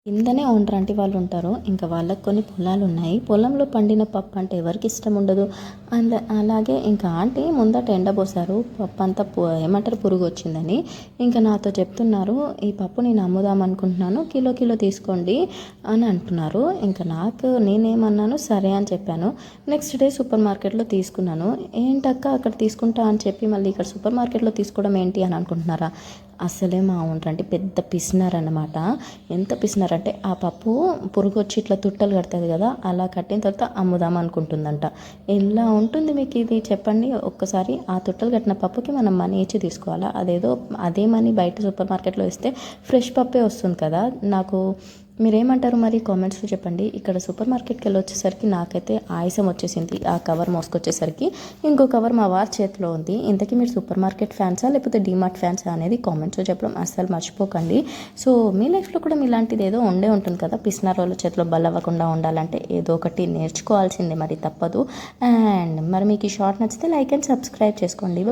కిందనే owner aunty వాళ్ళు ఉంటారు. ఇంకా వాళ్ళకి కొన్ని పొలాలు ఉన్నాయి. పొలంలో పండిన పప్పు అంటే ఎవరికి ఇష్టం ఉండదు. అలాగే ఇంకా ఆంటీ ముందట ఎండబోసారు పప్పు అంతా ఏమంటారు పురుగు వచ్చిందని. ఇంకా నాతో చెప్తున్నారు, ఈ పప్పు నేను అమ్ముదాం అనుకుంటున్నాను, కిలో కిలో తీసుకోండి అని అంటున్నారు. ఇంకా నేనేమన్నాను, సరే అని చెప్పాను. నెక్స్ట్ డే సూపర్ మార్కెట్లో తీసుకున్నాను. ఏంటక్క అక్కడ తీసుకుంటా అని చెప్పి మళ్ళీ ఇక్కడ సూపర్ మార్కెట్లో తీసుకోవడం ఏంటి అని అనుకుంటున్నారా? అసలే మా ఓనర్ అంటే పెద్ద పిసినారు అన్నమాట. ఎంత పిసినారు అంటే ఆ పప్పు పురుగు వచ్చి ఇట్లా తుట్టలు కడుతుంది కదా, అలా కట్టిన తర్వాత అమ్ముదాం అనుకుంటుందంట. ఎలా ఉంటుంది మీకు ఇది చెప్పండి ఒక్కసారి. ఆ తుట్టలు కట్టిన పప్పుకి మనం మనీ ఇచ్చి తీసుకోవాలా? అదే మనీ బయట సూపర్ మార్కెట్లో ఇస్తే ఫ్రెష్ పప్పే వస్తుంది కదా. మీరేమంటారు మరి కామెంట్స్లో చెప్పండి. ఇక్కడ సూపర్ మార్కెట్కి వెళ్ళి వచ్చేసరికి నాకైతే ఆయాసం వచ్చేసింది. ఆ కవర్ మోసుకొచ్చేసరికి ఇంకో కవర్ మా వారి చేతిలో ఉంది. ఇంతకీ మీరు సూపర్ మార్కెట్ ఫ్యాన్సా లేకపోతే డీమార్ట్ ఫ్యాన్సా అనేది కామెంట్స్లో చెప్పడం అస్సలు మర్చిపోకండి. సో మీ లైఫ్లో కూడా మీలాంటిది ఏదో ఉండే ఉంటుంది కదా. పిసినారు వాళ్ళ చేతిలో బలవ్వకుండా ఉండాలంటే ఏదో ఒకటి నేర్చుకోవాల్సిందే, మరి తప్పదు. అండ్ మరి మీకు ఈ షార్ట్ నచ్చితే లైక్ అండ్ సబ్స్క్రైబ్ చేసుకోండి.